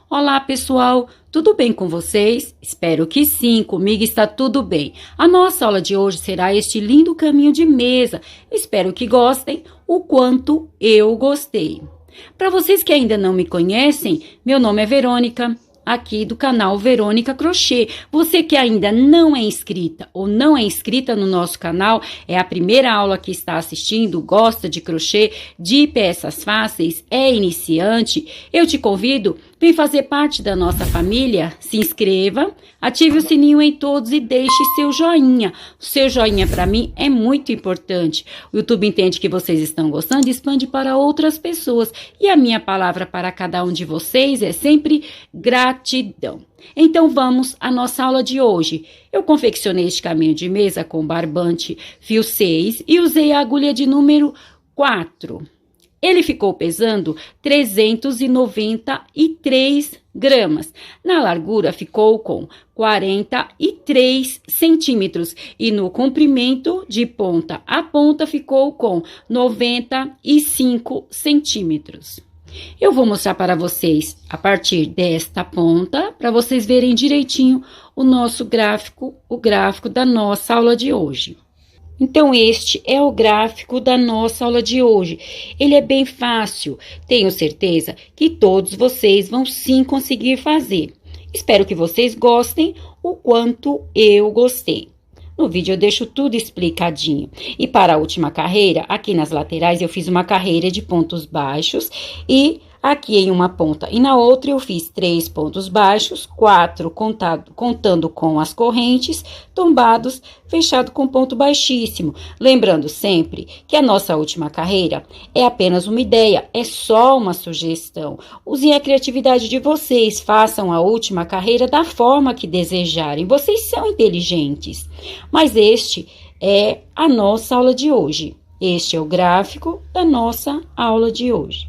Olá, pessoal! Tudo bem com vocês? Espero que sim, comigo está tudo bem. A nossa aula de hoje será este lindo caminho de mesa. Espero que gostem o quanto eu gostei. Para vocês que ainda não me conhecem, meu nome é Verônica, aqui do canal Verônica Crochê. Você que ainda não é inscrita ou não é inscrita no nosso canal, é a primeira aula que está assistindo, gosta de crochê, de peças fáceis, é iniciante, eu te convido, vem fazer parte da nossa família, se inscreva, ative o sininho em todos e deixe seu joinha. O seu joinha para mim é muito importante. O YouTube entende que vocês estão gostando e expande para outras pessoas. E a minha palavra para cada um de vocês é sempre gratidão. Então vamos à nossa aula de hoje. Eu confeccionei este caminho de mesa com barbante fio 6 e usei a agulha de número 4. Ele ficou pesando 393 gramas. Na largura ficou com 43 centímetros e no comprimento de ponta a ponta ficou com 95 centímetros. Eu vou mostrar para vocês a partir desta ponta, para vocês verem direitinho o nosso gráfico, o gráfico da nossa aula de hoje. Então, este é o gráfico da nossa aula de hoje. Ele é bem fácil. Tenho certeza que todos vocês vão sim conseguir fazer. Espero que vocês gostem o quanto eu gostei. No vídeo eu deixo tudo explicadinho. E para a última carreira, aqui nas laterais eu fiz uma carreira de pontos baixos e aqui em uma ponta e na outra eu fiz 3 pontos baixos, 4 contando com as correntes, tombados, fechado com ponto baixíssimo. Lembrando sempre que a nossa última carreira é apenas uma ideia, é só uma sugestão. Usem a criatividade de vocês, façam a última carreira da forma que desejarem. Vocês são inteligentes. Mas este é a nossa aula de hoje. Este é o gráfico da nossa aula de hoje.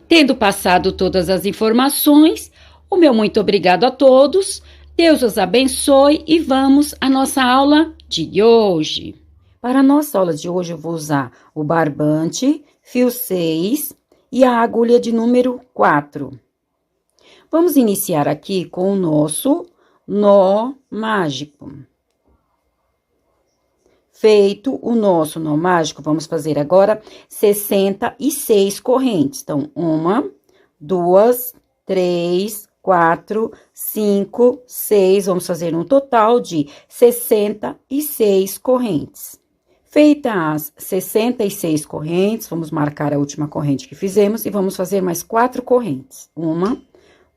Tendo passado todas as informações, o meu muito obrigado a todos, Deus os abençoe e vamos à nossa aula de hoje. Para a nossa aula de hoje eu vou usar o barbante, fio 6 e a agulha de número 4. Vamos iniciar aqui com o nosso nó mágico. Feito o nosso nó mágico, vamos fazer agora 66 correntes. Então, 1, 2, 3, 4, 5, 6. Vamos fazer um total de 66 correntes. Feitas as 66 correntes, vamos marcar a última corrente que fizemos e vamos fazer mais 4 correntes. 1,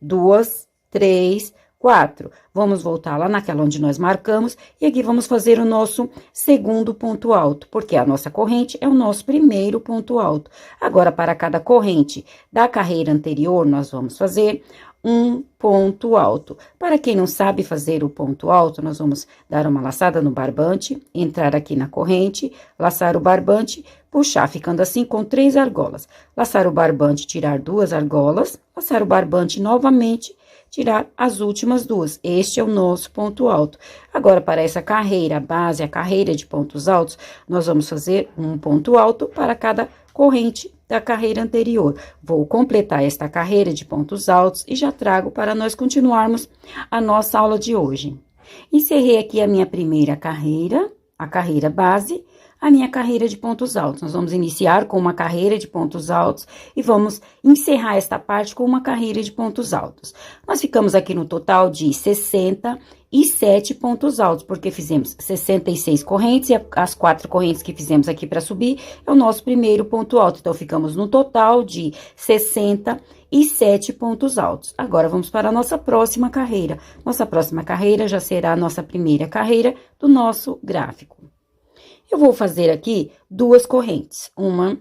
2, 3, 4. Vamos voltar lá naquela onde nós marcamos e aqui vamos fazer o nosso segundo ponto alto, porque a nossa corrente é o nosso primeiro ponto alto. Agora, para cada corrente da carreira anterior, nós vamos fazer um ponto alto. Para quem não sabe fazer o ponto alto, nós vamos dar uma laçada no barbante, entrar aqui na corrente, laçar o barbante, puxar, ficando assim com 3 argolas. Laçar o barbante, tirar 2 argolas, laçar o barbante novamente, tirar as últimas 2. Este é o nosso ponto alto. Agora, para essa carreira base, a carreira de pontos altos, nós vamos fazer um ponto alto para cada corrente da carreira anterior. Vou completar esta carreira de pontos altos e já trago para nós continuarmos a nossa aula de hoje. Encerrei aqui a minha primeira carreira, a carreira base, a minha carreira de pontos altos. Nós vamos iniciar com uma carreira de pontos altos e vamos encerrar esta parte com uma carreira de pontos altos. Nós ficamos aqui no total de 67 pontos altos, porque fizemos 66 correntes e as 4 correntes que fizemos aqui para subir é o nosso primeiro ponto alto. Então, ficamos no total de 67 pontos altos. Agora, vamos para a nossa próxima carreira. Nossa próxima carreira já será a nossa primeira carreira do nosso gráfico. Eu vou fazer aqui 2 correntes, 1,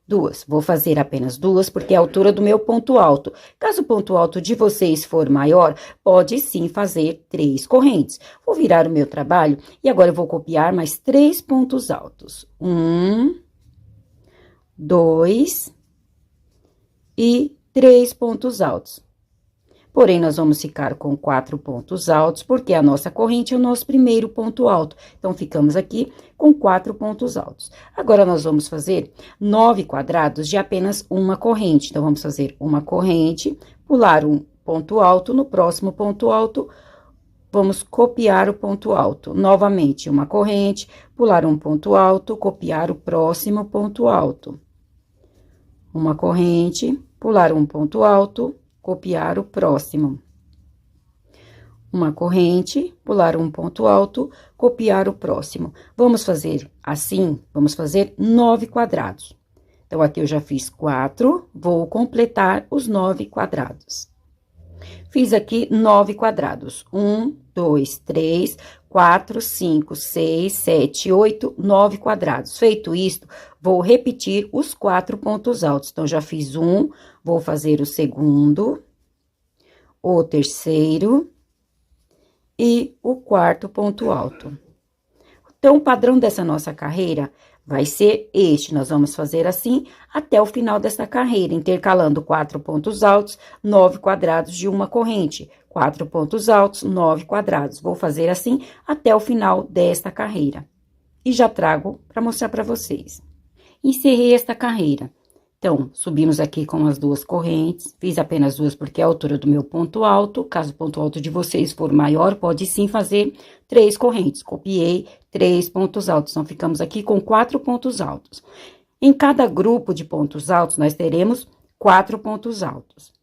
2. Vou fazer apenas 2, porque é a altura do meu ponto alto. Caso o ponto alto de vocês for maior, pode sim fazer 3 correntes. Vou virar o meu trabalho e agora eu vou copiar mais 3 pontos altos. 1, 2 e 3 pontos altos. Porém, nós vamos ficar com 4 pontos altos, porque a nossa corrente é o nosso primeiro ponto alto. Então, ficamos aqui com 4 pontos altos. Agora, nós vamos fazer 9 quadrados de apenas uma corrente. Então, vamos fazer uma corrente, pular ponto alto, no próximo ponto alto, vamos copiar o ponto alto. Novamente, uma corrente, pular um ponto alto, copiar o próximo ponto alto. Uma corrente, pular um ponto alto, copiar o próximo. Uma corrente, pular um ponto alto, copiar o próximo. Vamos fazer assim, vamos fazer 9 quadrados. Então, aqui eu já fiz 4, vou completar os 9 quadrados. Fiz aqui 9 quadrados. 1, 2, 3, 4, 5, 6, 7, 8, 9 quadrados. Feito isto, vou repetir os 4 pontos altos. Então, já fiz um, vou fazer o segundo, o terceiro e o quarto ponto alto. Então, o padrão dessa nossa carreira vai ser este. Nós vamos fazer assim até o final dessa carreira, intercalando 4 pontos altos, 9 quadrados de uma corrente. 4 pontos altos, 9 quadrados. Vou fazer assim até o final desta carreira. E já trago para mostrar para vocês. Encerrei esta carreira. Então, subimos aqui com as 2 correntes, fiz apenas 2 porque é a altura do meu ponto alto. Caso o ponto alto de vocês for maior, pode sim fazer 3 correntes. Copiei 3 pontos altos, então ficamos aqui com 4 pontos altos. Em cada grupo de pontos altos, nós teremos 4 pontos altos.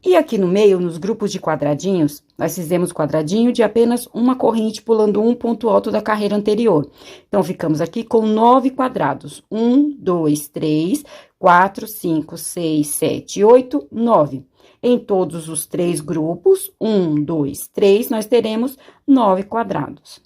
E aqui no meio, nos grupos de quadradinhos, nós fizemos quadradinho de apenas uma corrente, pulando um ponto alto da carreira anterior. Então, ficamos aqui com 9 quadrados. 1, 2, 3, 4, 5, 6, 7, 8, 9. Em todos os 3 grupos, 1, 2, 3, nós teremos 9 quadrados.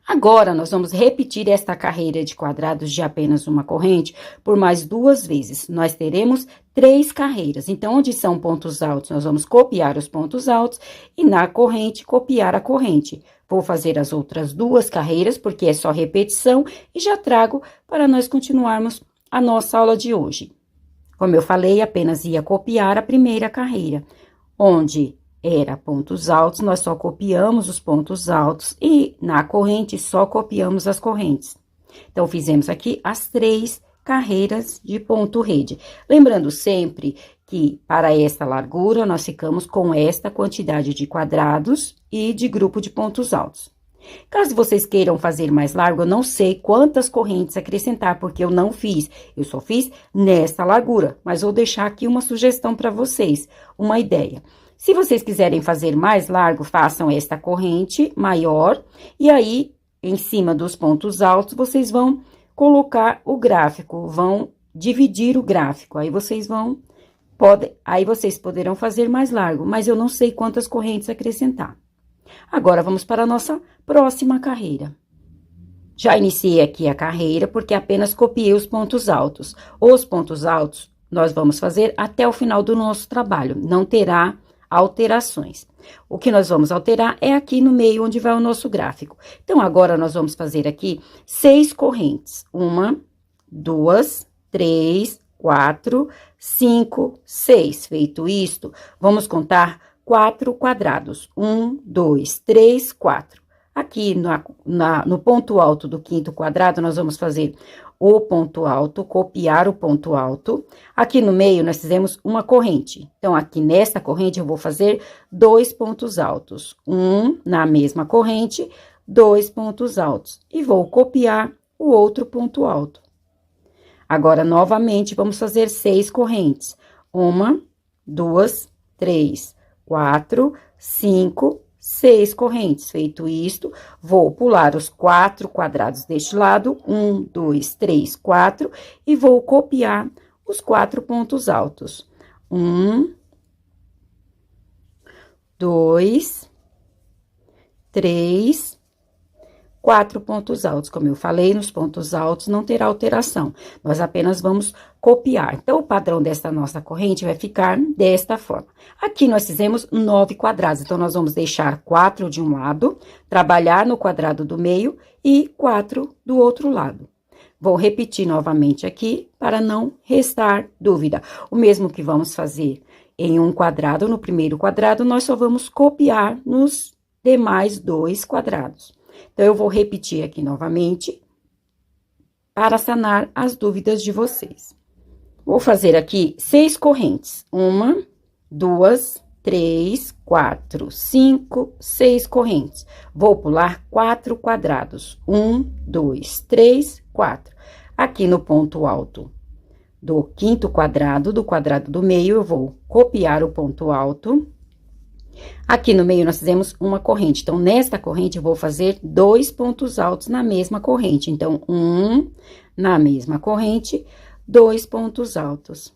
Agora, nós vamos repetir esta carreira de quadrados de apenas uma corrente por mais 2 vezes. Nós teremos 3 carreiras. Então, onde são pontos altos, nós vamos copiar os pontos altos e na corrente, copiar a corrente. Vou fazer as outras 2 carreiras, porque é só repetição, e já trago para nós continuarmos a nossa aula de hoje. Como eu falei, apenas ia copiar a primeira carreira, onde era pontos altos, nós só copiamos os pontos altos e na corrente só copiamos as correntes. Então, fizemos aqui as 3 carreiras de ponto rede. Lembrando sempre que para esta largura, nós ficamos com esta quantidade de quadrados e de grupo de pontos altos. Caso vocês queiram fazer mais largo, eu não sei quantas correntes acrescentar, porque eu não fiz. Eu só fiz nesta largura, mas vou deixar aqui uma sugestão para vocês, uma ideia. Se vocês quiserem fazer mais largo, façam esta corrente maior, e aí, em cima dos pontos altos, vocês vão colocar o gráfico, vão dividir o gráfico, aí vocês poderão fazer mais largo, mas eu não sei quantas correntes acrescentar. Agora, vamos para a nossa próxima carreira. Já iniciei aqui a carreira, porque apenas copiei os pontos altos. Os pontos altos, nós vamos fazer até o final do nosso trabalho, não terá alterações. O que nós vamos alterar é aqui no meio, onde vai o nosso gráfico. Então, agora, nós vamos fazer aqui 6 correntes. 1, 2, 3, 4, 5, 6. Feito isto, vamos contar 4 quadrados. 1, 2, 3, 4. Aqui no ponto alto do 5º quadrado, nós vamos fazer o ponto alto, copiar o ponto alto. Aqui no meio, nós fizemos uma corrente. Então, aqui nesta corrente, eu vou fazer 2 pontos altos. Na mesma corrente, 2 pontos altos. E vou copiar o outro ponto alto. Agora, novamente, vamos fazer 6 correntes. 1, 2, 3, 4, 5, 6 correntes. Feito isto, vou pular os 4 quadrados deste lado, 1, 2, 3, 4, e vou copiar os 4 pontos altos. 1, 2, 3, 4 pontos altos. Como eu falei, nos pontos altos não terá alteração. Nós apenas vamos copiar. Então, o padrão desta nossa corrente vai ficar desta forma. Aqui, nós fizemos 9 quadrados. Então, nós vamos deixar 4 de um lado, trabalhar no quadrado do meio e 4 do outro lado. Vou repetir novamente aqui, para não restar dúvida. O mesmo que vamos fazer em um quadrado, no primeiro quadrado, nós só vamos copiar nos demais 2 quadrados. Então, eu vou repetir aqui novamente, para sanar as dúvidas de vocês. Vou fazer aqui 6 correntes. 1, 2, 3, 4, 5, 6 correntes. Vou pular 4 quadrados. 1, 2, 3, 4. Aqui no ponto alto do quinto quadrado, do quadrado do meio, eu vou copiar o ponto alto. Aqui no meio, nós fizemos uma corrente. Então, nesta corrente, eu vou fazer 2 pontos altos na mesma corrente. Então, na mesma corrente, 2 pontos altos.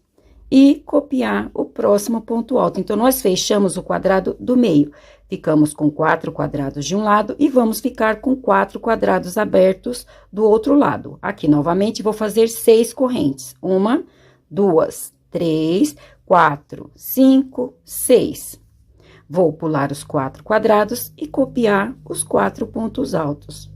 E copiar o próximo ponto alto. Então, nós fechamos o quadrado do meio. Ficamos com 4 quadrados de um lado e vamos ficar com 4 quadrados abertos do outro lado. Aqui, novamente, vou fazer 6 correntes. 1, 2, 3, 4, 5, 6. Vou pular os 4 quadrados e copiar os 4 pontos altos.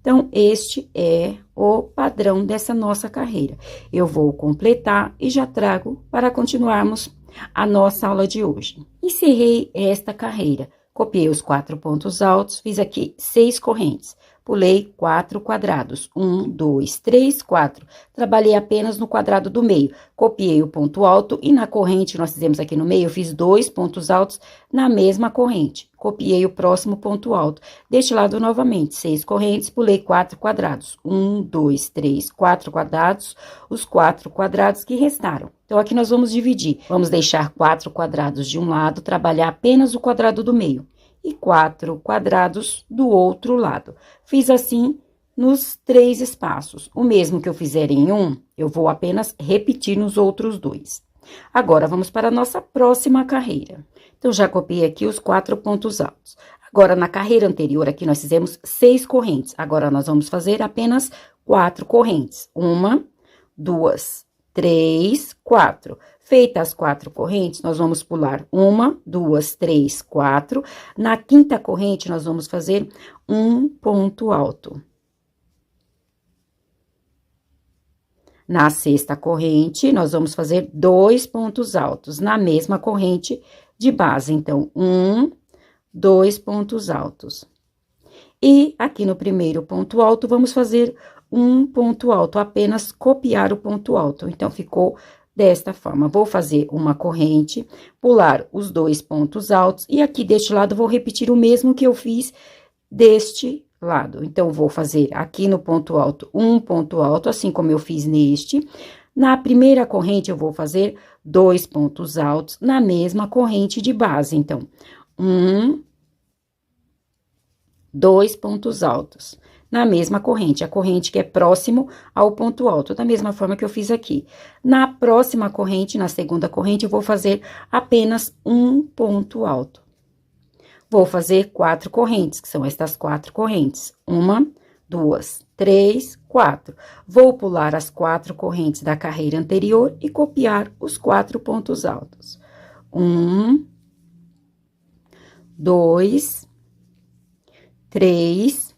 Então, este é o padrão dessa nossa carreira. Eu vou completar e já trago para continuarmos a nossa aula de hoje. Encerrei esta carreira. Copiei os 4 pontos altos, fiz aqui 6 correntes. Pulei 4 quadrados. 1, 2, 3, 4. Trabalhei apenas no quadrado do meio. Copiei o ponto alto e na corrente, nós fizemos aqui no meio, eu fiz 2 pontos altos na mesma corrente. Copiei o próximo ponto alto. Deste lado, novamente, 6 correntes, pulei 4 quadrados. 1, 2, 3, 4 quadrados, os 4 quadrados que restaram. Então, aqui nós vamos dividir. Vamos deixar 4 quadrados de um lado, trabalhar apenas o quadrado do meio. E 4 quadrados do outro lado. Fiz assim nos 3 espaços. O mesmo que eu fizer em um, eu vou apenas repetir nos outros 2. Agora, vamos para a nossa próxima carreira. Então, já copiei aqui os 4 pontos altos. Agora, na carreira anterior, aqui nós fizemos 6 correntes. Agora, nós vamos fazer apenas 4 correntes. 1, 2, 3, 4. Feitas as 4 correntes, nós vamos pular 1, 2, 3, 4. Na quinta corrente, nós vamos fazer um ponto alto. Na sexta corrente, nós vamos fazer 2 pontos altos, na mesma corrente de base. Então, 2 pontos altos. E aqui no primeiro ponto alto, vamos fazer um ponto alto, apenas copiar o ponto alto. Então, ficou desta forma. Vou fazer uma corrente, pular os 2 pontos altos, e aqui deste lado, vou repetir o mesmo que eu fiz deste lado. Então, vou fazer aqui no ponto alto, um ponto alto, assim como eu fiz neste. Na primeira corrente, eu vou fazer 2 pontos altos na mesma corrente de base. Então, 2 pontos altos. Na mesma corrente, a corrente que é próximo ao ponto alto, da mesma forma que eu fiz aqui. Na próxima corrente, na segunda corrente, eu vou fazer apenas um ponto alto. Vou fazer 4 correntes, que são estas 4 correntes. 1, 2, 3, 4. Vou pular as 4 correntes da carreira anterior e copiar os 4 pontos altos. 1, 2, 3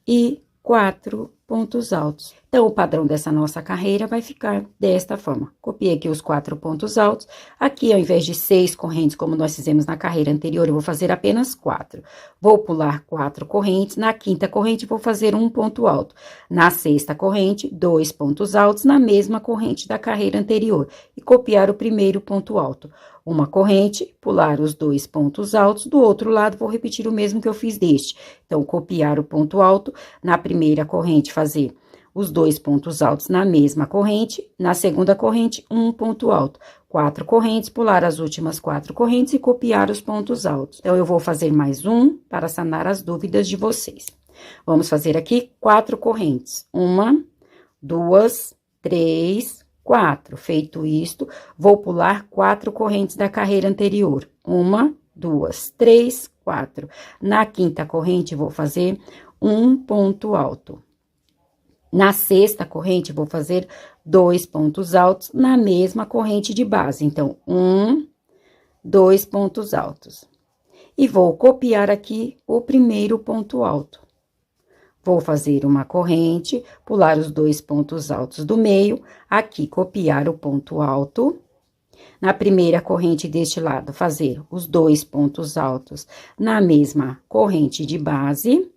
e 4 pontos altos. Então, o padrão dessa nossa carreira vai ficar desta forma. Copiei aqui os 4 pontos altos. Aqui, ao invés de 6 correntes, como nós fizemos na carreira anterior, eu vou fazer apenas 4. Vou pular 4 correntes. Na quinta corrente, vou fazer um ponto alto. Na sexta corrente, 2 pontos altos, na mesma corrente da carreira anterior. E copiar o primeiro ponto alto. Uma corrente, pular os 2 pontos altos, do outro lado, vou repetir o mesmo que eu fiz deste. Então, copiar o ponto alto, na primeira corrente, fazer os 2 pontos altos na mesma corrente, na segunda corrente, um ponto alto. 4 correntes, pular as últimas 4 correntes e copiar os pontos altos. Então, eu vou fazer mais um para sanar as dúvidas de vocês. Vamos fazer aqui 4 correntes. 1, 2, 3, 4. Feito isto, vou pular 4 correntes da carreira anterior. 1, 2, 3, 4. Na quinta corrente, vou fazer um ponto alto. Na sexta corrente, vou fazer 2 pontos altos na mesma corrente de base. Então, 2 pontos altos. E vou copiar aqui o primeiro ponto alto. Vou fazer uma corrente, pular os 2 pontos altos do meio, aqui copiar o ponto alto. Na primeira corrente deste lado, fazer os 2 pontos altos na mesma corrente de base.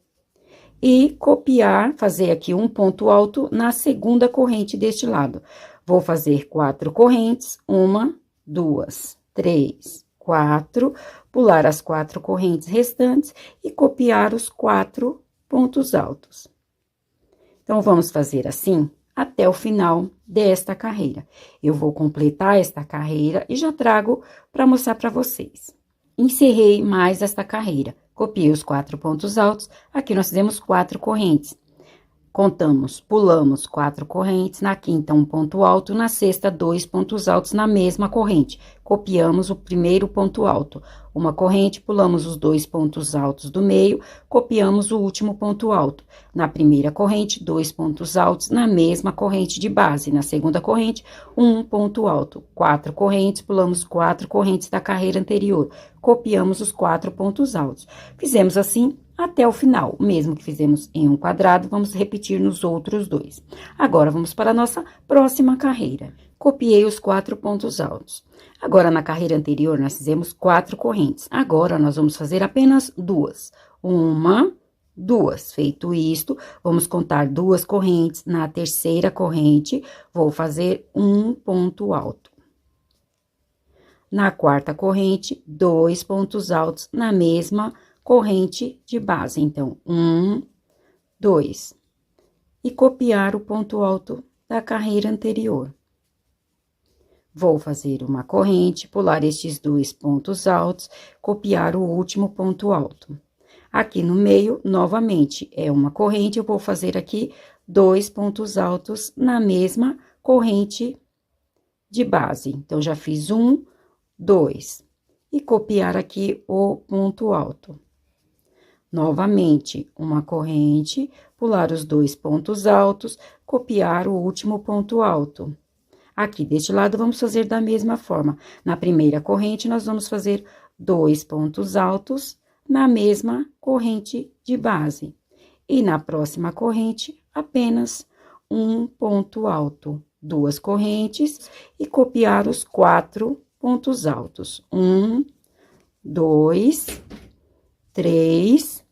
E copiar, fazer aqui um ponto alto na segunda corrente deste lado. Vou fazer 4 correntes, 1, 2, 3, 4, pular as 4 correntes restantes e copiar os 4 pontos altos. Então, vamos fazer assim até o final desta carreira. Eu vou completar esta carreira e já trago para mostrar para vocês. Encerrei mais esta carreira. Copiei os 4 pontos altos. Aqui nós fizemos 4 correntes. Contamos, pulamos 4 correntes, na quinta um ponto alto, na sexta 2 pontos altos na mesma corrente. Copiamos o primeiro ponto alto. Uma corrente, pulamos os 2 pontos altos do meio, copiamos o último ponto alto. Na primeira corrente, 2 pontos altos na mesma corrente de base. Na segunda corrente, um ponto alto. 4 correntes, pulamos 4 correntes da carreira anterior. Copiamos os 4 pontos altos. Fizemos assim até o final. O mesmo que fizemos em um quadrado, vamos repetir nos outros 2. Agora, vamos para a nossa próxima carreira. Copiei os 4 pontos altos. Agora, na carreira anterior, nós fizemos 4 correntes. Agora, nós vamos fazer apenas 2. 1, 2. Feito isto, vamos contar 2 correntes. Na terceira corrente, vou fazer um ponto alto. Na quarta corrente, 2 pontos altos na mesma corrente de base. Então, 1, 2. E copiar o ponto alto da carreira anterior. Vou fazer uma corrente, pular estes 2 pontos altos, copiar o último ponto alto. Aqui no meio, novamente, é uma corrente, eu vou fazer aqui 2 pontos altos na mesma corrente de base. Então, já fiz 1, 2. E copiar aqui o ponto alto. Novamente, uma corrente, pular os 2 pontos altos, copiar o último ponto alto. Aqui, deste lado, vamos fazer da mesma forma. Na primeira corrente, nós vamos fazer 2 pontos altos na mesma corrente de base. E na próxima corrente, apenas um ponto alto. 2 correntes e copiar os 4 pontos altos. 1, 2, 3,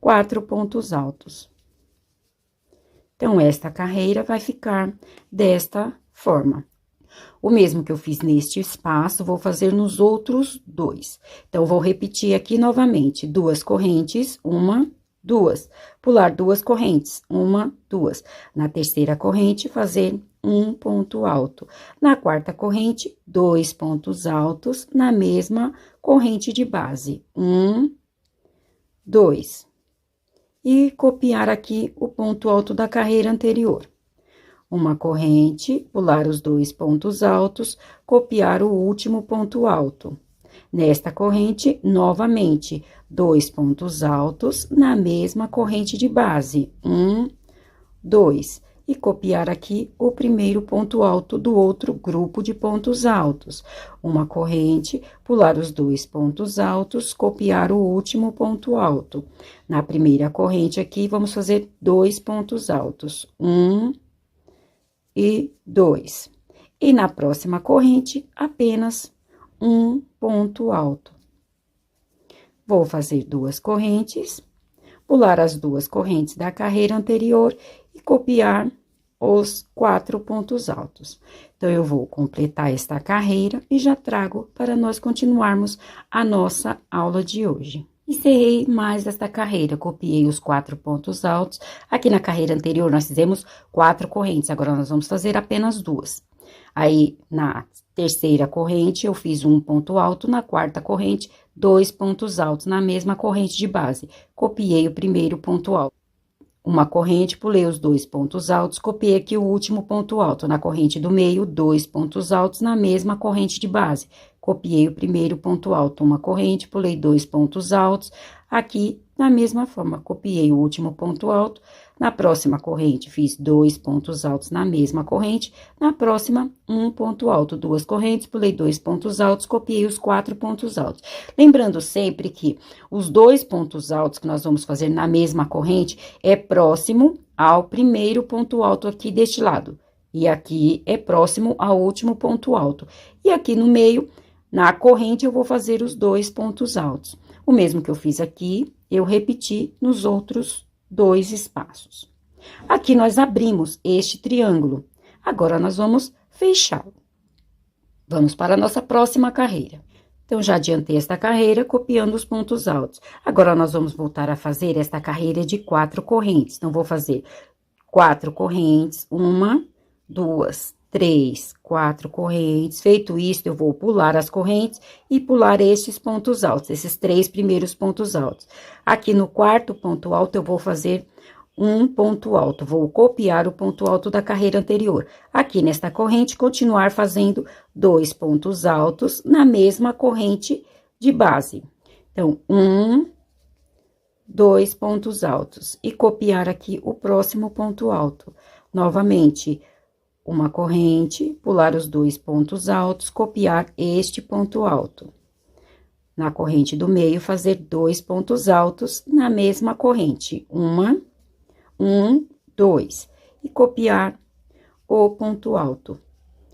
4 pontos altos. Então, esta carreira vai ficar desta forma. O mesmo que eu fiz neste espaço, vou fazer nos outros 2. Então, vou repetir aqui novamente, 2 correntes, 1, 2. Pular 2 correntes, 1, 2. Na terceira corrente, fazer um ponto alto. Na quarta corrente, 2 pontos altos na mesma corrente de base. 1, 2. E copiar aqui o ponto alto da carreira anterior. Uma corrente, pular os 2 pontos altos, copiar o último ponto alto. Nesta corrente, novamente, 2 pontos altos na mesma corrente de base. 1, 2. E copiar aqui o primeiro ponto alto do outro grupo de pontos altos. Uma corrente, pular os 2 pontos altos, copiar o último ponto alto. Na primeira corrente aqui, vamos fazer 2 pontos altos. 1 e 2. E na próxima corrente, apenas um ponto alto. Vou fazer 2 correntes, pular as 2 correntes da carreira anterior e copiar os 4 pontos altos. Então, eu vou completar esta carreira e já trago para nós continuarmos a nossa aula de hoje. Encerrei mais esta carreira, copiei os 4 pontos altos. Aqui na carreira anterior, nós fizemos 4 correntes, agora nós vamos fazer apenas 2. Aí, na terceira corrente, eu fiz um ponto alto, na quarta corrente, 2 pontos altos, na mesma corrente de base. Copiei o primeiro ponto alto. Uma corrente, pulei os 2 pontos altos, copiei aqui o último ponto alto. Na corrente do meio, 2 pontos altos, na mesma corrente de base. Copiei o primeiro ponto alto, uma corrente, pulei 2 pontos altos, aqui da mesma forma, copiei o último ponto alto, na próxima corrente fiz 2 pontos altos na mesma corrente, na próxima um ponto alto, 2 correntes, pulei 2 pontos altos, copiei os 4 pontos altos. Lembrando sempre que os 2 pontos altos que nós vamos fazer na mesma corrente é próximo ao primeiro ponto alto aqui deste lado, e aqui é próximo ao último ponto alto, e aqui no meio, na corrente, eu vou fazer os 2 pontos altos. O mesmo que eu fiz aqui, eu repeti nos outros 2 espaços. Aqui, nós abrimos este triângulo. Agora, nós vamos fechá-lo. Vamos para a nossa próxima carreira. Então, já adiantei esta carreira, copiando os pontos altos. Agora, nós vamos voltar a fazer esta carreira de 4 correntes. Então, vou fazer 4 correntes, 1, 2, 3, 4 correntes. Feito isso, eu vou pular as correntes e pular estes pontos altos, esses 3 primeiros pontos altos. Aqui no quarto ponto alto, eu vou fazer um ponto alto, vou copiar o ponto alto da carreira anterior. Aqui nesta corrente, continuar fazendo 2 pontos altos na mesma corrente de base. Então, 2 pontos altos e copiar aqui o próximo ponto alto. Novamente, uma corrente, pular os 2 pontos altos, copiar este ponto alto. Na corrente do meio, fazer 2 pontos altos na mesma corrente. 2. E copiar o ponto alto.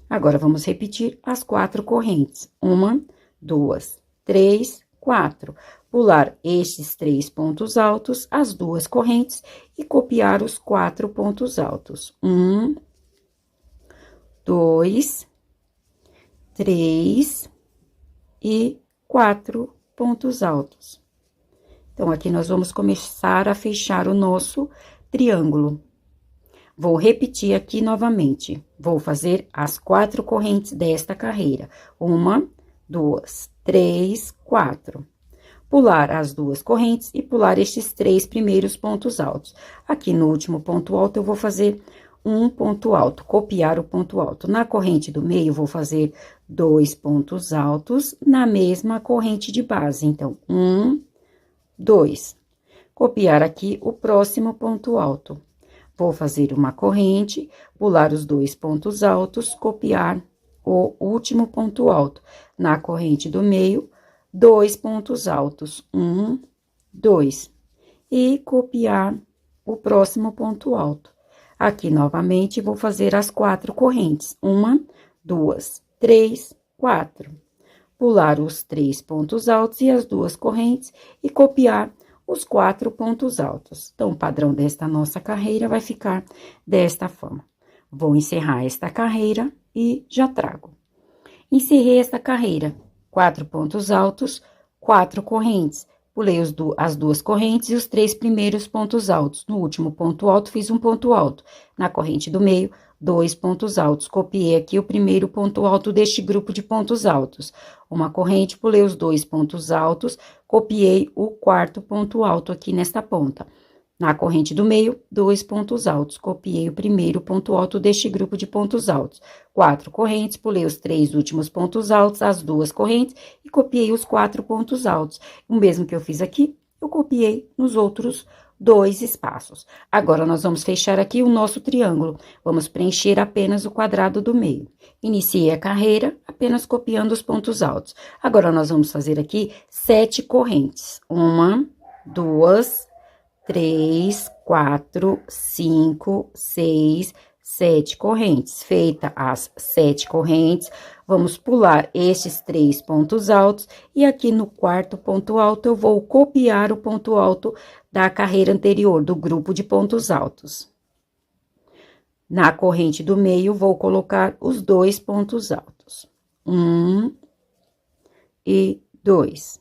Agora, vamos repetir as 4 correntes. 1, 2, 3, 4. Pular estes 3 pontos altos, as 2 correntes, e copiar os 4 pontos altos. 1, 2, 3 e 4 pontos altos. Então, aqui nós vamos começar a fechar o nosso triângulo. Vou repetir aqui novamente. Vou fazer as 4 correntes desta carreira. 1, 2, 3, 4. Pular as 2 correntes e pular estes 3 primeiros pontos altos. Aqui no último ponto alto, eu vou fazer um ponto alto, copiar o ponto alto. Na corrente do meio, vou fazer 2 pontos altos na mesma corrente de base. Então, 2. Copiar aqui o próximo ponto alto. Vou fazer uma corrente, pular os 2 pontos altos, copiar o último ponto alto. Na corrente do meio, 2 pontos altos. 2. E copiar o próximo ponto alto. Aqui, novamente, vou fazer as 4 correntes. 1, 2, 3, 4. Pular os 3 pontos altos e as 2 correntes e copiar os 4 pontos altos. Então, o padrão desta nossa carreira vai ficar desta forma. Vou encerrar esta carreira e já trago. Encerrei esta carreira, 4 pontos altos, 4 correntes. Pulei as 2 correntes e os 3 primeiros pontos altos. No último ponto alto, fiz um ponto alto. Na corrente do meio, 2 pontos altos. Copiei aqui o primeiro ponto alto deste grupo de pontos altos. Uma corrente, pulei os 2 pontos altos, copiei o quarto ponto alto aqui nesta ponta. Na corrente do meio, 2 pontos altos. Copiei o primeiro ponto alto deste grupo de pontos altos. 4 correntes, pulei os 3 últimos pontos altos, as 2 correntes e copiei os 4 pontos altos. O mesmo que eu fiz aqui, eu copiei nos outros 2 espaços. Agora, nós vamos fechar aqui o nosso triângulo. Vamos preencher apenas o quadrado do meio. Iniciei a carreira apenas copiando os pontos altos. Agora, nós vamos fazer aqui 7 correntes. 1, 2, 3, 4, 5, 6, 7 correntes. Feita as 7 correntes, vamos pular estes 3 pontos altos e aqui no quarto ponto alto eu vou copiar o ponto alto da carreira anterior, do grupo de pontos altos. Na corrente do meio, vou colocar os 2 pontos altos. 1 e 2.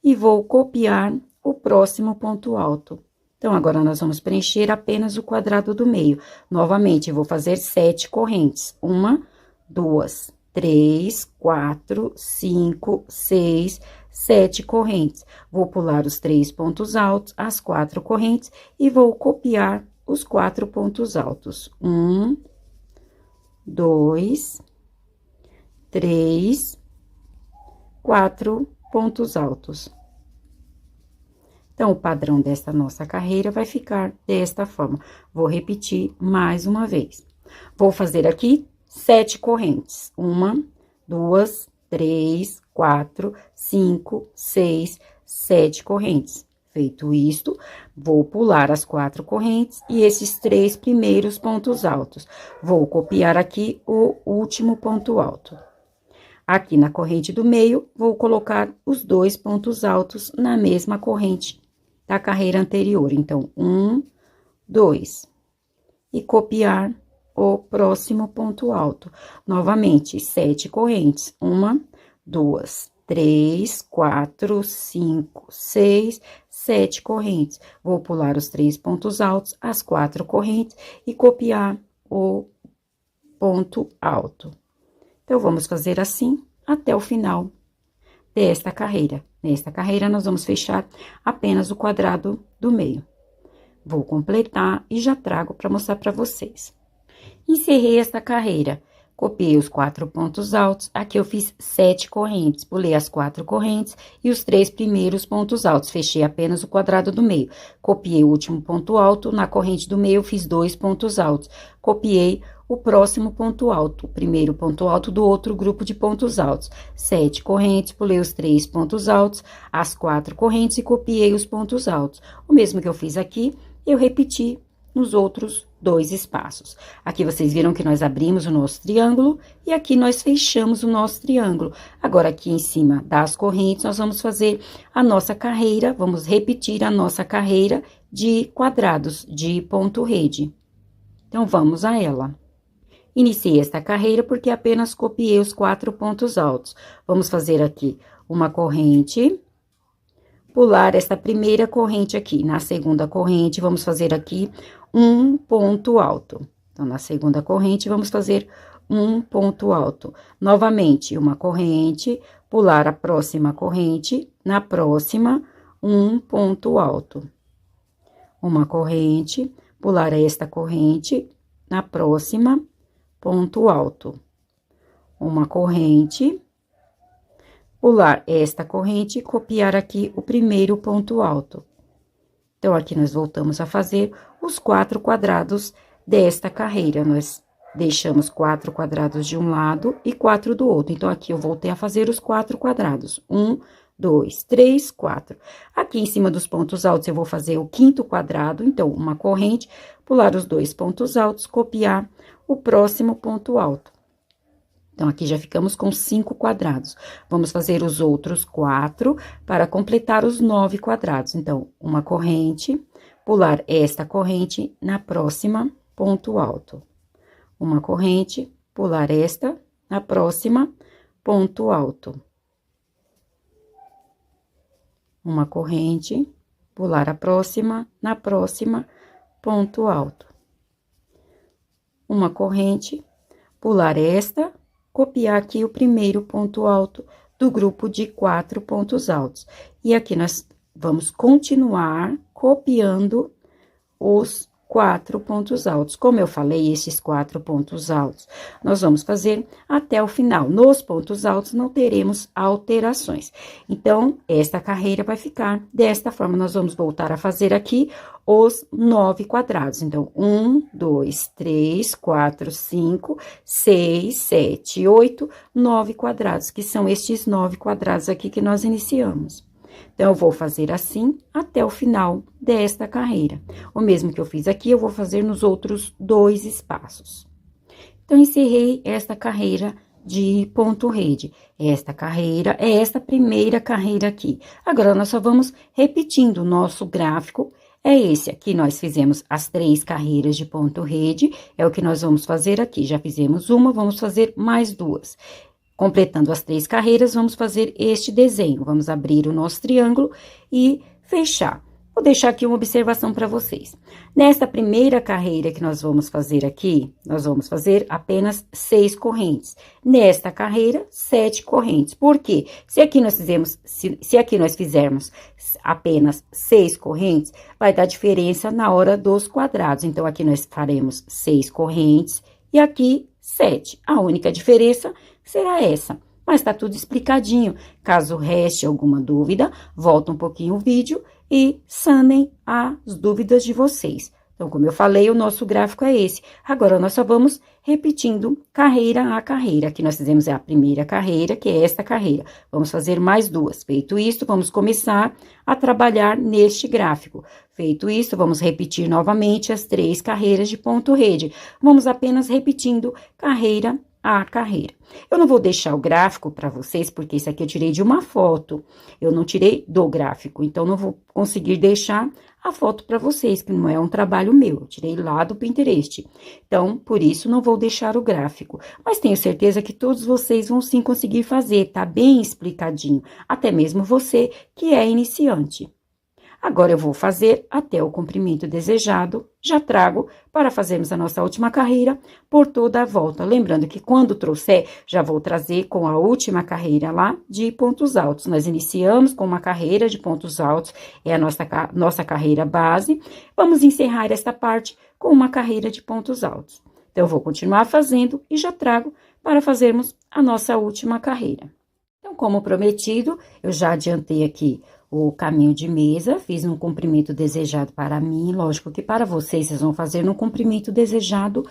E vou copiar o próximo ponto alto. Então, agora, nós vamos preencher apenas o quadrado do meio. Novamente, vou fazer 7 correntes. 1, 2, 3, 4, 5, 6, 7 correntes. Vou pular os 3 pontos altos, as 4 correntes, e vou copiar os 4 pontos altos. 1, 2, 3, 4 pontos altos. Então, o padrão desta nossa carreira vai ficar desta forma. Vou repetir mais uma vez. Vou fazer aqui 7 correntes. 1, 2, 3, 4, 5, 6, 7 correntes. Feito isto, vou pular as 4 correntes e esses 3 primeiros pontos altos. Vou copiar aqui o último ponto alto. Aqui na corrente do meio, vou colocar os 2 pontos altos na mesma corrente da carreira anterior. Então, 1, 2. E copiar o próximo ponto alto. Novamente, 7 correntes. 1, 2, 3, 4, 5, 6, 7 correntes. Vou pular os 3 pontos altos, as 4 correntes e copiar o ponto alto. Então, vamos fazer assim até o final desta carreira. Nesta carreira, nós vamos fechar apenas o quadrado do meio. Vou completar e já trago para mostrar para vocês. Encerrei esta carreira. Copiei os 4 pontos altos, aqui eu fiz 7 correntes, pulei as 4 correntes e os 3 primeiros pontos altos, fechei apenas o quadrado do meio. Copiei o último ponto alto, na corrente do meio eu fiz 2 pontos altos. Copiei o próximo ponto alto, o primeiro ponto alto do outro grupo de pontos altos. 7 correntes, pulei os 3 pontos altos, as 4 correntes e copiei os pontos altos. O mesmo que eu fiz aqui, eu repeti nos outros 2 espaços. Aqui vocês viram que nós abrimos o nosso triângulo e aqui nós fechamos o nosso triângulo. Agora, aqui em cima das correntes, nós vamos fazer a nossa carreira, vamos repetir a nossa carreira de quadrados, de ponto rede. Então, vamos a ela. Iniciei esta carreira porque apenas copiei os 4 pontos altos. Vamos fazer aqui uma corrente, pular esta primeira corrente aqui. Na segunda corrente, vamos fazer aqui um ponto alto. Então, na segunda corrente, vamos fazer um ponto alto. Novamente, uma corrente, pular a próxima corrente, na próxima, um ponto alto. Uma corrente, pular esta corrente, na próxima, ponto alto. Uma corrente, pular esta corrente e copiar aqui o primeiro ponto alto. Então, aqui nós voltamos a fazer os 4 quadrados desta carreira. Nós deixamos 4 quadrados de um lado e 4 do outro. Então, aqui eu voltei a fazer os 4 quadrados. 1, 2, 3, 4. Aqui em cima dos pontos altos, eu vou fazer o 5º quadrado. Então, uma corrente, pular os 2 pontos altos, copiar o próximo ponto alto. Então, aqui já ficamos com 5 quadrados. Vamos fazer os outros 4 para completar os 9 quadrados. Então, uma corrente, pular esta corrente na próxima, ponto alto. Uma corrente, pular esta na próxima, ponto alto. Uma corrente, pular a próxima, na próxima, ponto alto. Uma corrente, pular esta, copiar aqui o primeiro ponto alto do grupo de 4 pontos altos. E aqui nós vamos continuar copiando os 4 pontos altos. Como eu falei, esses 4 pontos altos, nós vamos fazer até o final. Nos pontos altos, não teremos alterações. Então, esta carreira vai ficar desta forma. Nós vamos voltar a fazer aqui os 9 quadrados. Então, 1, 2, 3, 4, 5, 6, 7, 8, 9 quadrados, que são estes 9 quadrados aqui que nós iniciamos. Então, eu vou fazer assim até o final desta carreira. O mesmo que eu fiz aqui, eu vou fazer nos outros 2 espaços. Então, encerrei esta carreira de ponto rede. Esta carreira é esta primeira carreira aqui. Agora, nós só vamos repetindo o nosso gráfico. É esse aqui, nós fizemos as 3 carreiras de ponto rede, é o que nós vamos fazer aqui. Já fizemos uma, vamos fazer mais 2. Completando as 3 carreiras, vamos fazer este desenho. Vamos abrir o nosso triângulo e fechar. Vou deixar aqui uma observação para vocês. Nesta primeira carreira que nós vamos fazer aqui, nós vamos fazer apenas 6 correntes. Nesta carreira, 7 correntes. Por quê? Se aqui nós fizermos apenas 6 correntes, vai dar diferença na hora dos quadrados. Então, aqui nós faremos 6 correntes e aqui 7. A única diferença será essa, mas tá tudo explicadinho. Caso reste alguma dúvida, volta um pouquinho o vídeo e sanem as dúvidas de vocês. Então, como eu falei, o nosso gráfico é esse. Agora, nós só vamos repetindo carreira a carreira. Aqui nós fizemos a primeira carreira, que é esta carreira. Vamos fazer mais 2. Feito isto, vamos começar a trabalhar neste gráfico. Feito isto, vamos repetir novamente as 3 carreiras de ponto rede. Vamos apenas repetindo carreira a carreira. Eu não vou deixar o gráfico para vocês, porque isso aqui eu tirei de uma foto, eu não tirei do gráfico, então não vou conseguir deixar a foto para vocês, que não é um trabalho meu, eu tirei lá do Pinterest. Então, por isso, não vou deixar o gráfico, mas tenho certeza que todos vocês vão sim conseguir fazer, tá bem explicadinho, até mesmo você que é iniciante. Agora, eu vou fazer até o comprimento desejado, já trago para fazermos a nossa última carreira por toda a volta. Lembrando que quando trouxer, já vou trazer com a última carreira lá de pontos altos. Nós iniciamos com uma carreira de pontos altos, é a nossa carreira base. Vamos encerrar esta parte com uma carreira de pontos altos. Então, eu vou continuar fazendo e já trago para fazermos a nossa última carreira. Então, como prometido, eu já adiantei aqui o caminho de mesa, fiz um comprimento desejado para mim, lógico que para vocês vão fazer no comprimento desejado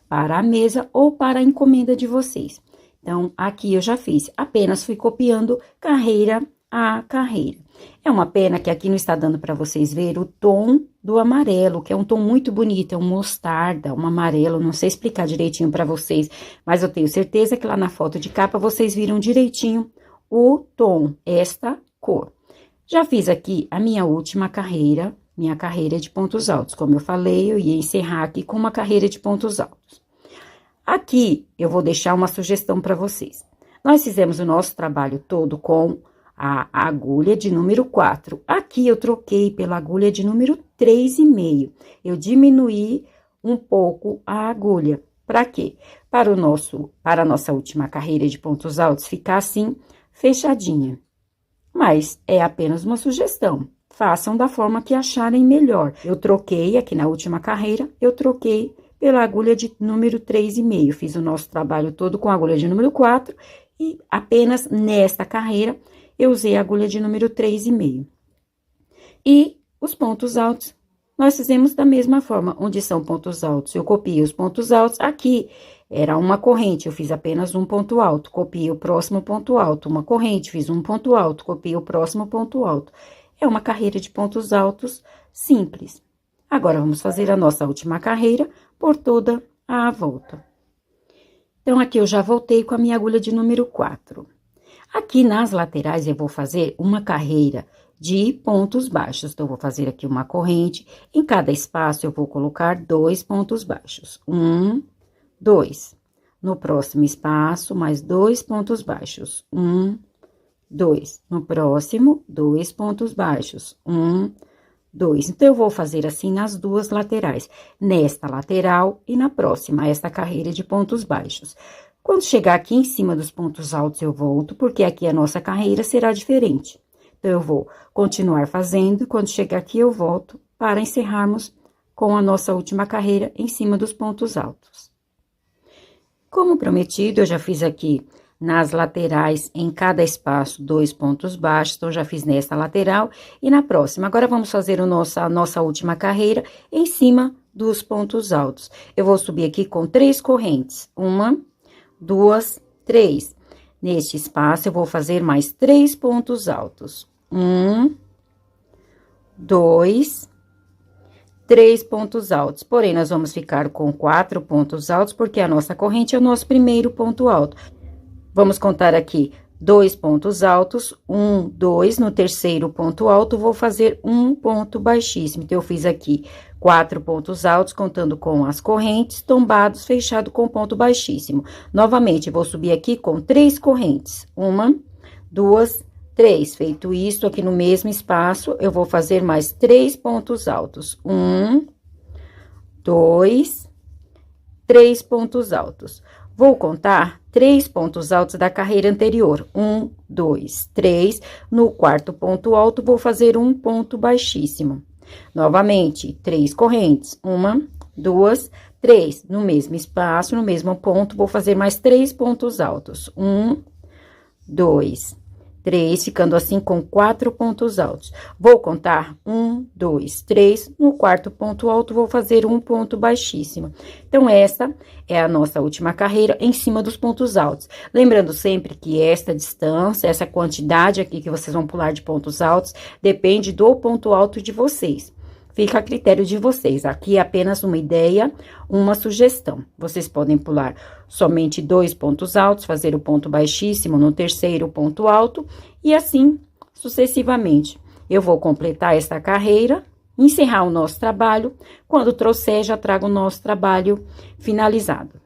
para a mesa ou para a encomenda de vocês. Então, aqui eu já fiz, apenas fui copiando carreira a carreira. É uma pena que aqui não está dando para vocês ver o tom do amarelo, que é um tom muito bonito, é um mostarda, um amarelo, não sei explicar direitinho para vocês, mas eu tenho certeza que lá na foto de capa vocês viram direitinho o tom, esta cor. Já fiz aqui a minha última carreira, minha carreira de pontos altos. Como eu falei, eu ia encerrar aqui com uma carreira de pontos altos. Aqui, eu vou deixar uma sugestão para vocês. Nós fizemos o nosso trabalho todo com a agulha de número 4. Aqui, eu troquei pela agulha de número 3,5. Eu diminuí um pouco a agulha. Para quê? Para a nossa última carreira de pontos altos ficar assim, fechadinha. Mas é apenas uma sugestão, façam da forma que acharem melhor. Eu troquei aqui na última carreira, eu troquei pela agulha de número 3,5. Fiz o nosso trabalho todo com a agulha de número 4 e apenas nesta carreira eu usei a agulha de número 3,5. E os pontos altos, nós fizemos da mesma forma, onde são pontos altos. Eu copiei os pontos altos aqui. Era uma corrente, eu fiz apenas um ponto alto, copiei o próximo ponto alto, uma corrente, fiz um ponto alto, copiei o próximo ponto alto. É uma carreira de pontos altos simples. Agora, vamos fazer a nossa última carreira por toda a volta. Então, aqui eu já voltei com a minha agulha de número 4. Aqui nas laterais, eu vou fazer uma carreira de pontos baixos. Então, eu vou fazer aqui uma corrente, em cada espaço eu vou colocar 2 pontos baixos. 1, 2. No próximo espaço, mais 2 pontos baixos. 1, 2. No próximo, 2 pontos baixos. 1, 2. Então, eu vou fazer assim nas duas laterais. Nesta lateral e na próxima, esta carreira de pontos baixos. Quando chegar aqui em cima dos pontos altos, eu volto, porque aqui a nossa carreira será diferente. Então, eu vou continuar fazendo, e quando chegar aqui, eu volto para encerrarmos com a nossa última carreira em cima dos pontos altos. Como prometido, eu já fiz aqui nas laterais, em cada espaço, 2 pontos baixos. Então, já fiz nesta lateral e na próxima. Agora, vamos fazer a nossa última carreira em cima dos pontos altos. Eu vou subir aqui com 3 correntes. 1, 2, 3. Neste espaço, eu vou fazer mais 3 pontos altos. 1, 2, 3 pontos altos, porém, nós vamos ficar com 4 pontos altos, porque a nossa corrente é o nosso primeiro ponto alto. Vamos contar aqui 2 pontos altos, 1, 2, no terceiro ponto alto, vou fazer um ponto baixíssimo. Então, eu fiz aqui 4 pontos altos, contando com as correntes, tombados, fechado com ponto baixíssimo. Novamente, vou subir aqui com 3 correntes, 1, 2, 3. Feito isso, aqui no mesmo espaço, eu vou fazer mais 3 pontos altos. 1, 2, 3 pontos altos. Vou contar 3 pontos altos da carreira anterior. 1, 2, 3. No quarto ponto alto, vou fazer um ponto baixíssimo. Novamente, 3 correntes. 1, 2, 3. No mesmo espaço, no mesmo ponto, vou fazer mais 3 pontos altos. 1, 2, 3, ficando assim com 4 pontos altos. Vou contar 1, 2, 3. No quarto ponto alto, vou fazer um ponto baixíssimo. Então, essa é a nossa última carreira em cima dos pontos altos. Lembrando sempre que esta distância, essa quantidade aqui que vocês vão pular de pontos altos, depende do ponto alto de vocês. fica a critério de vocês. Aqui é apenas uma ideia, uma sugestão. Vocês podem pular somente 2 pontos altos, fazer o ponto baixíssimo no terceiro ponto alto e assim sucessivamente. Eu vou completar esta carreira, encerrar o nosso trabalho. Quando trouxer, já trago o nosso trabalho finalizado.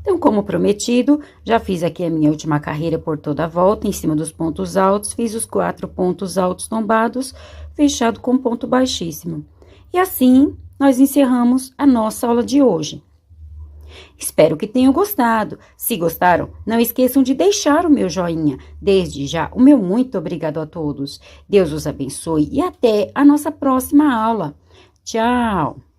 Então, como prometido, já fiz aqui a minha última carreira por toda a volta, em cima dos pontos altos, fiz os 4 pontos altos tombados, fechado com ponto baixíssimo. E assim, nós encerramos a nossa aula de hoje. Espero que tenham gostado. Se gostaram, não esqueçam de deixar o meu joinha. Desde já, o meu muito obrigado a todos. Deus os abençoe e até a nossa próxima aula. Tchau!